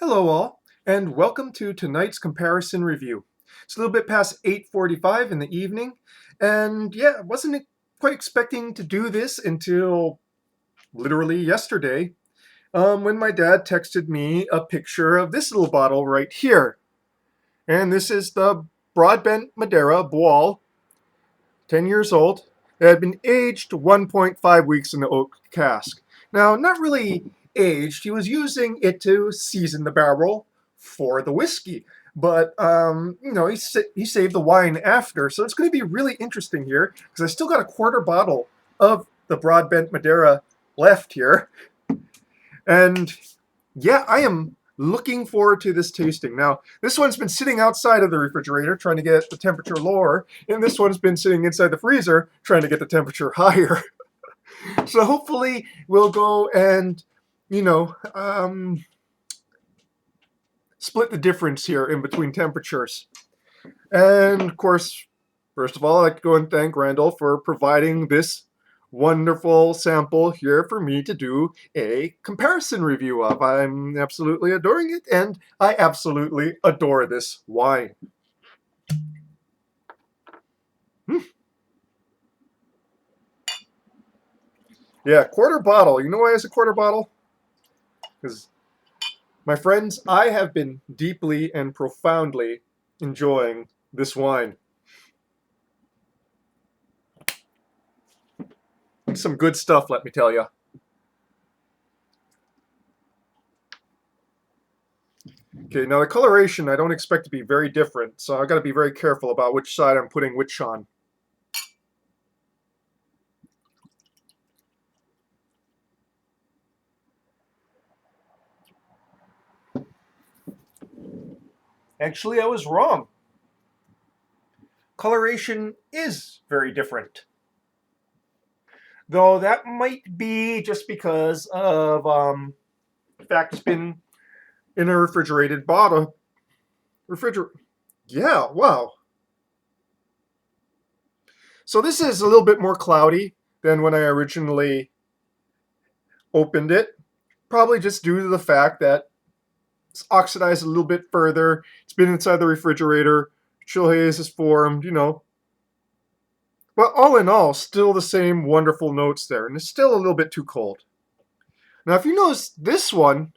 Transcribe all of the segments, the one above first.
Hello all, and welcome to tonight's comparison review. It's a little bit past 8:45 in the evening, and yeah, I wasn't quite expecting to do this until literally yesterday, when my dad texted me a picture of this little bottle right here. And this is the Broadbent Madeira Boal, 10 years old. It had been aged 1.5 weeks in the oak cask. Now, not really aged. He was using it to season the barrel for the whiskey. But, he saved the wine after. So it's going to be really interesting here because I still got a quarter bottle of the Broadbent Madeira left here. And yeah, I am looking forward to this tasting. Now, this one's been sitting outside of the refrigerator trying to get the temperature lower, and this one's been sitting inside the freezer trying to get the temperature higher. So hopefully we'll go and, you know, split the difference here in between temperatures. And of course, first of all, I'd like to go and thank Randall for providing this wonderful sample here for me to do a comparison review of. I'm absolutely adoring it, and I absolutely adore this wine. Yeah, quarter bottle. You know why it's a quarter bottle? Because, my friends, I have been deeply and profoundly enjoying this wine. It's some good stuff, let me tell you. Okay, now the coloration I don't expect to be very different, so I've got to be very careful about which side I'm putting which on. Actually, I was wrong. Coloration is very different. Though that might be just because of the fact it's been in a refrigerated bottle. Yeah, wow. So this is a little bit more cloudy than when I originally opened it. Probably just due to the fact that it's oxidized a little bit further. It's been inside the refrigerator. Chill haze is formed, But all in all, still the same wonderful notes there. And it's still a little bit too cold. Now, if you notice this one,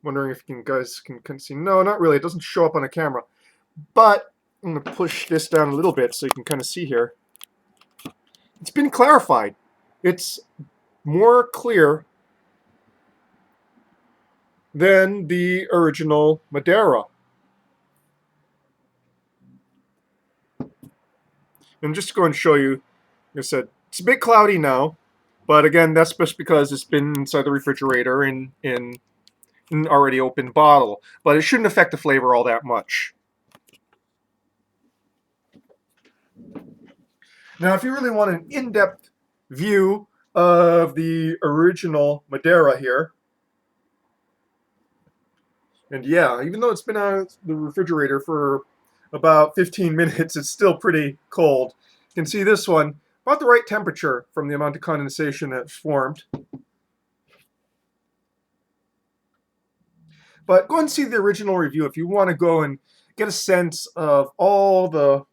wondering if you guys can see. No, not really. It doesn't show up on the camera. But I'm going to push this down a little bit so you can kind of see here. It's been clarified. It's more clear than the original Madeira. And just to go and show you, like I said, it's a bit cloudy now. But again, that's just because it's been inside the refrigerator in an already open bottle. But it shouldn't affect the flavor all that much. Now, if you really want an in-depth view of the original Madeira here, and yeah, even though it's been out of the refrigerator for about 15 minutes, it's still pretty cold. You can see this one, about the right temperature from the amount of condensation that's formed. But go and see the original review if you want to go and get a sense of all the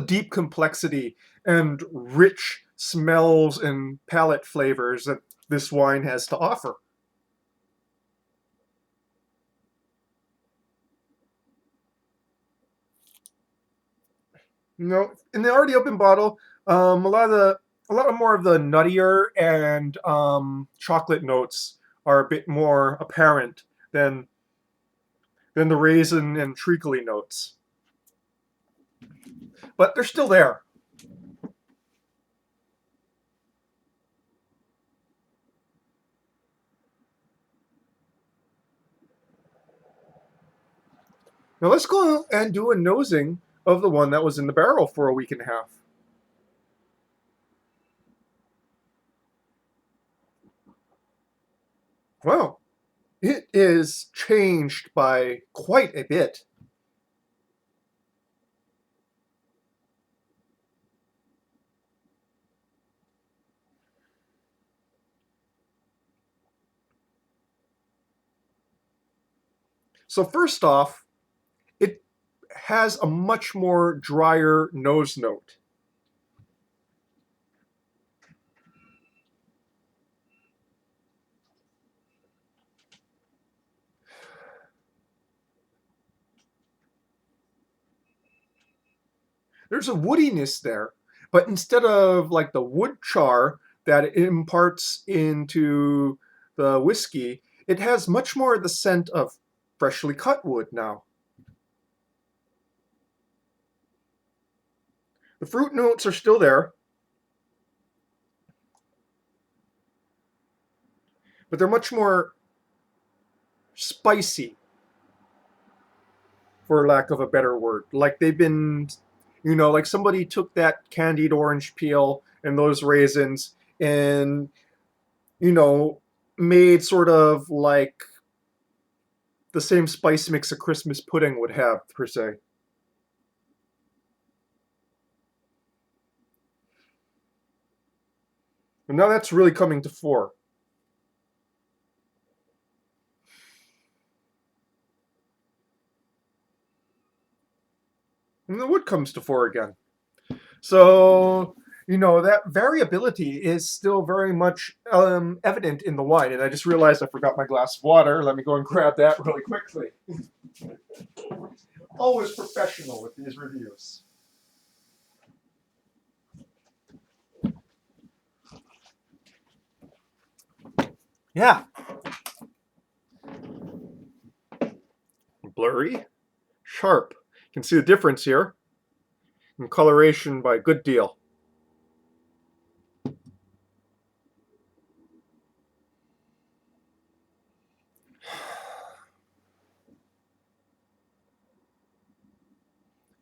deep complexity and rich smells and palate flavors that this wine has to offer. In the already open bottle, a lot more of the nuttier and chocolate notes are a bit more apparent than the raisin and treacly notes, but they're still there. Now let's go and do a nosing of the one that was in the barrel for a week and a half. Wow, it is changed by quite a bit. So first off, it has a much more drier nose note. There's a woodiness there, but instead of like the wood char that it imparts into the whiskey, it has much more the scent of freshly cut wood now. The fruit notes are still there, but they're much more spicy, for lack of a better word. Like they've been, like somebody took that candied orange peel and those raisins and, you know, made sort of like the same spice mix a Christmas pudding would have, per se. And now that's really coming to fore. And the wood comes to fore again. So, that variability is still very much evident in the wine. And I just realized I forgot my glass of water. Let me go and grab that really quickly. Always professional with these reviews. Yeah. Blurry, sharp. You can see the difference here. And coloration by good deal.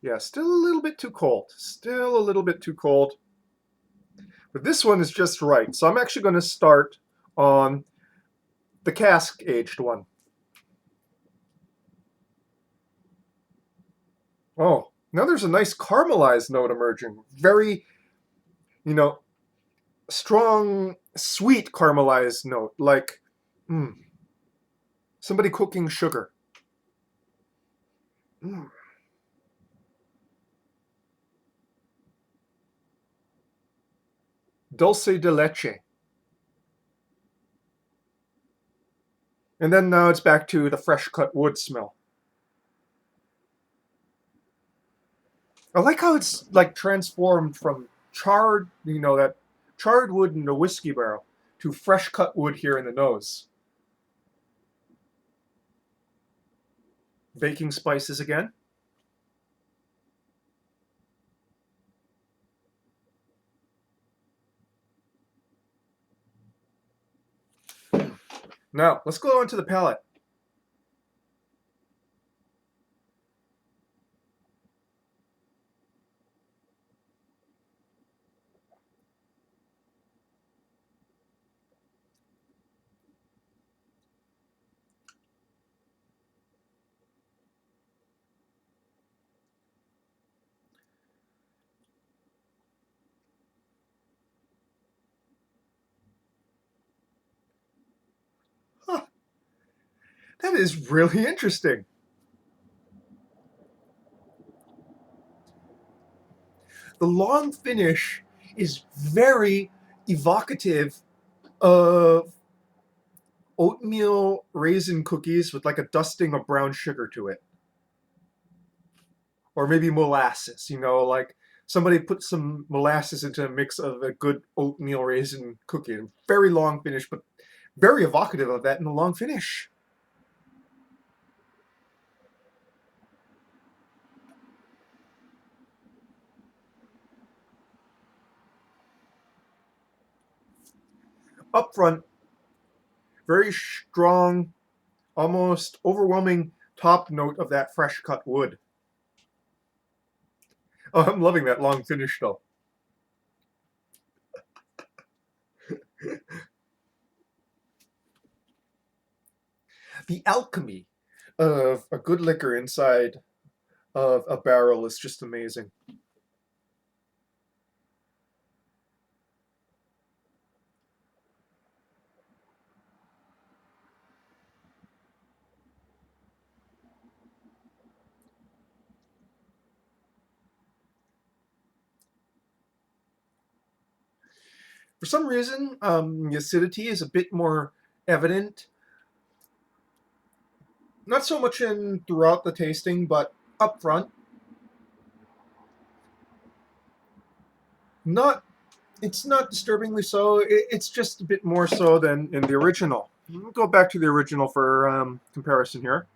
Yeah, still a little bit too cold. Still a little bit too cold. But this one is just right. So I'm actually going to start on the cask aged one. Oh, now there's a nice caramelized note emerging. Very, you know, strong, sweet caramelized note. Like, mm, somebody cooking sugar. Mm. Dulce de leche. And then now it's back to the fresh cut wood smell. I like how it's like transformed from charred, that charred wood in the whiskey barrel to fresh cut wood here in the nose. Baking spices again. Now, let's go on to the palate. Huh, that is really interesting. The long finish is very evocative of oatmeal raisin cookies with like a dusting of brown sugar to it. Or maybe molasses, like somebody put some molasses into a mix of a good oatmeal raisin cookie. Very long finish, but very evocative of that in the long finish. Up front, very strong, almost overwhelming top note of that fresh cut wood. Oh, I'm loving that long finish though. The alchemy of a good liquor inside of a barrel is just amazing. For some reason, the acidity is a bit more evident. Not so much in throughout the tasting, but up front. Not, it's not disturbingly so. It's just a bit more so than in the original. We'll go back to the original for comparison here.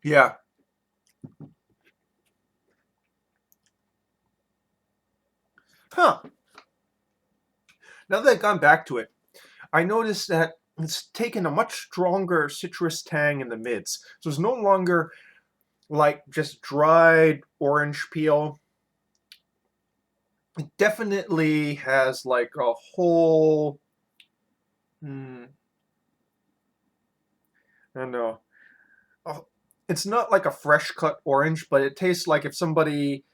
Yeah. Huh. Now that I've gone back to it, I noticed that it's taken a much stronger citrus tang in the mids. So it's no longer like just dried orange peel. It definitely has like a whole, I don't know. It's not like a fresh cut orange, but it tastes like if somebody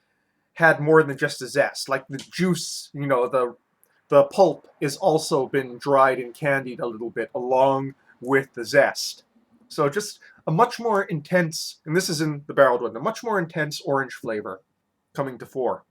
had more than just a zest. Like the juice, the pulp is also been dried and candied a little bit along with the zest. So just a much more intense, and this is in the barreled one, a much more intense orange flavor coming to fore.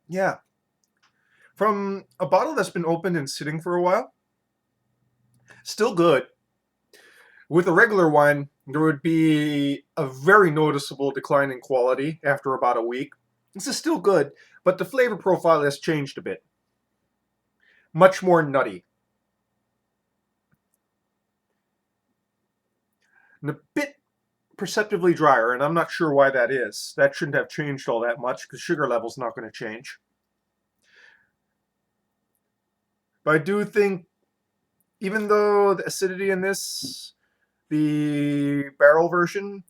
Yeah. From a bottle that's been opened and sitting for a while, still good. With a regular wine, there would be a very noticeable decline in quality after about a week. This is still good, but the flavor profile has changed a bit. Much more nutty. And a bit perceptibly drier, and I'm not sure why that is. That shouldn't have changed all that much because sugar level's not going to change. But I do think, even though the acidity in this, the barrel version,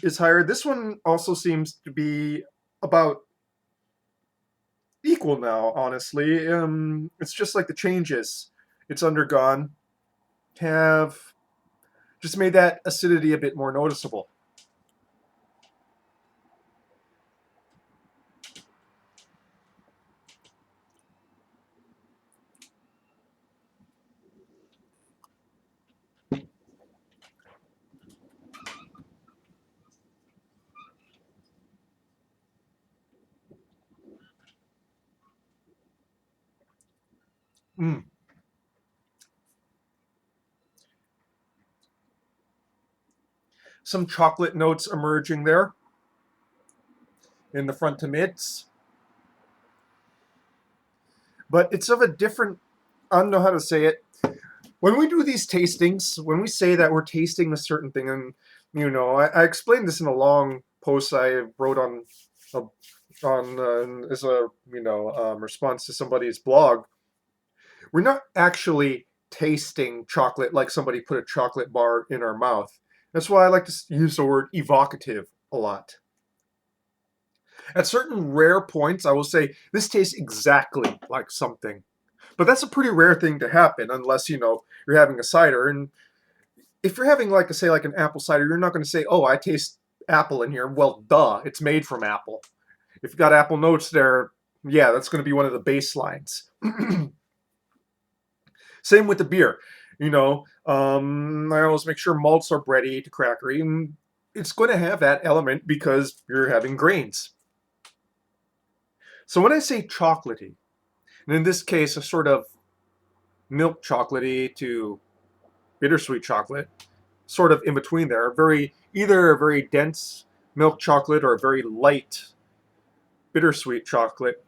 is higher, this one also seems to be about equal now, honestly. It's just like the changes it's undergone have just made that acidity a bit more noticeable. Mm. Some chocolate notes emerging there in the front to mids, but it's of a different. I don't know how to say it. When we do these tastings, when we say that we're tasting a certain thing, and I explained this in a long post I wrote uh, as a response to somebody's blog. We're not actually tasting chocolate like somebody put a chocolate bar in our mouth. That's why I like to use the word evocative a lot. At certain rare points, I will say this tastes exactly like something. But that's a pretty rare thing to happen unless, you're having a cider. And if you're having, like, say, like an apple cider, you're not going to say, oh, I taste apple in here. Well, duh, it's made from apple. If you got apple notes there, yeah, that's going to be one of the baselines. Same with the beer. I always make sure malts are bready to crackery. And it's going to have that element because you're having grains. So when I say chocolatey, and in this case, a sort of milk chocolatey to bittersweet chocolate, sort of in between there, either a very dense milk chocolate or a very light bittersweet chocolate.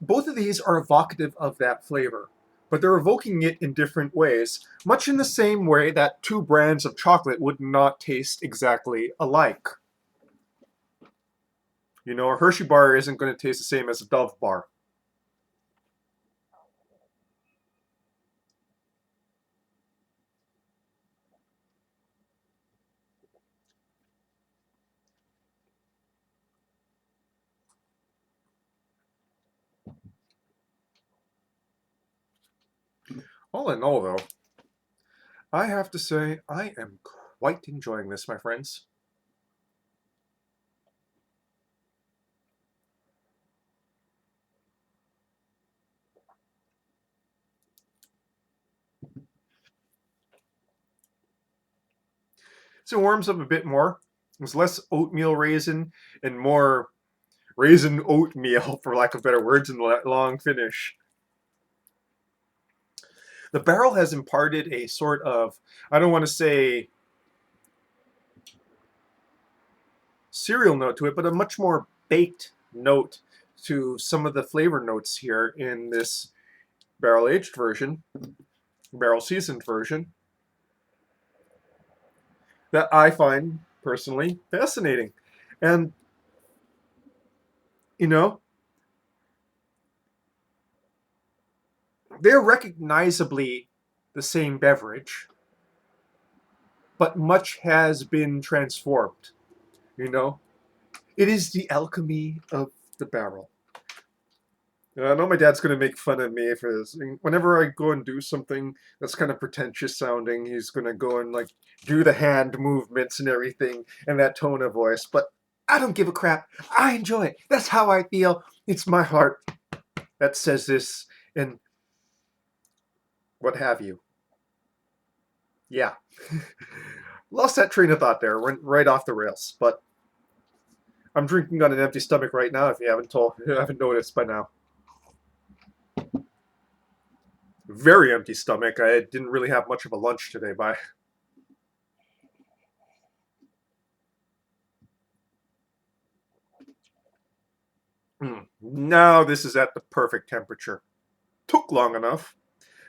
Both of these are evocative of that flavor, but they're evoking it in different ways, much in the same way that two brands of chocolate would not taste exactly alike. A Hershey bar isn't going to taste the same as a Dove bar. All in all, though, I have to say I am quite enjoying this, my friends. So it warms up a bit more. There's less oatmeal raisin and more raisin oatmeal, for lack of better words, in the long finish. The barrel has imparted a sort of, I don't want to say cereal note to it, but a much more baked note to some of the flavor notes here in this barrel aged version, barrel seasoned version, that I find personally fascinating. And, you know, they're recognizably the same beverage, but much has been transformed. You know, it is the alchemy of the barrel. I know my dad's going to make fun of me for this. Whenever I go and do something that's kind of pretentious sounding, he's going to go and like do the hand movements and everything and that tone of voice. But I don't give a crap. I enjoy it. That's how I feel. It's my heart that says this and what have you. Yeah. Lost that train of thought there. Went right off the rails. But I'm drinking on an empty stomach right now. If you haven't noticed by now. Very empty stomach. I didn't really have much of a lunch today. By now, this is at the perfect temperature. Took long enough,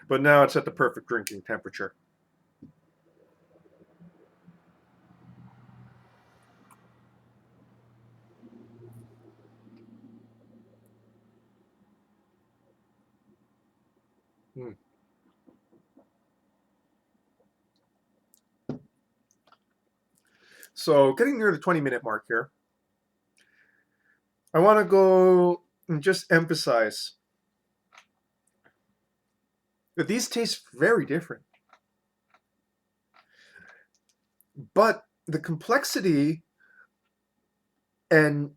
but now it's at the perfect drinking temperature. Mm. So, getting near the 20-minute mark here, I want to go and just emphasize that these taste very different. But the complexity and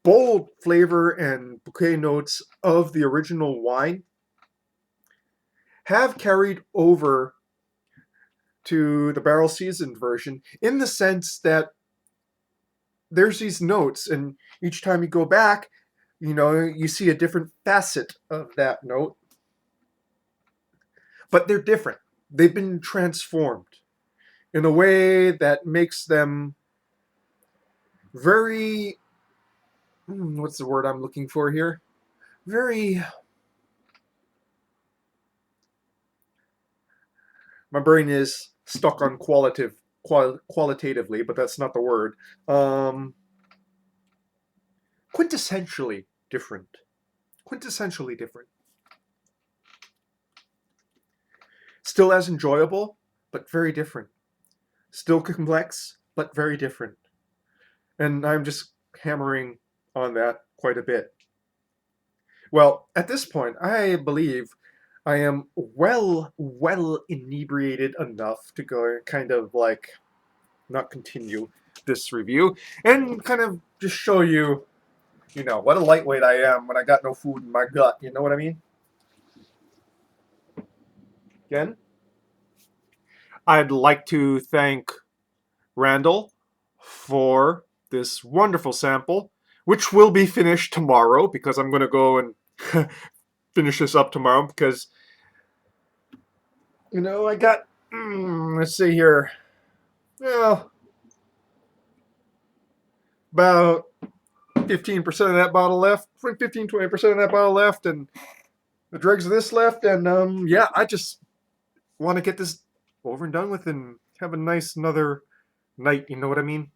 bold flavor and bouquet notes of the original wine have carried over to the barrel seasoned version in the sense that there's these notes, and each time you go back, you see a different facet of that note, but they're different. They've been transformed in a way that makes them very, what's the word I'm looking for here? Very, my brain is stuck on qualitatively, but that's not the word. Um, quintessentially different. Quintessentially different. Still as enjoyable, but very different. Still complex, but very different. And I'm just hammering on that quite a bit. Well, at this point, I believe I am well inebriated enough to go and kind of like not continue this review and kind of just show you, what a lightweight I am when I got no food in my gut. You know what I mean? Again, I'd like to thank Randall for this wonderful sample, which will be finished tomorrow because I'm going to go and finish this up tomorrow because, I got, let's see here, well, about 15% of that bottle left, 15-20% of that bottle left, and the dregs of this left, and yeah, I just want to get this over and done with and have a nice another night, you know what I mean?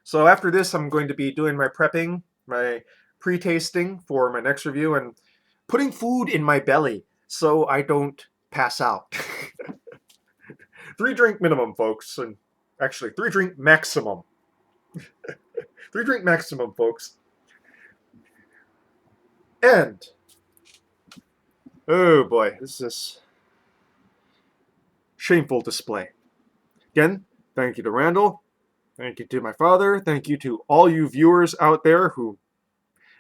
So after this, I'm going to be doing my prepping, my pre-tasting for my next review, and putting food in my belly so I don't pass out. 3-drink minimum, folks, and actually 3-drink maximum. 3-drink maximum, folks. And, oh boy, this is shameful display. Again, thank you to Randall. Thank you to my father. Thank you to all you viewers out there who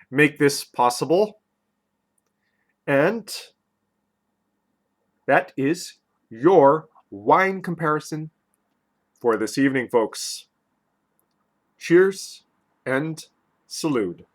make this possible. And that is your wine comparison for this evening, folks. Cheers and salute.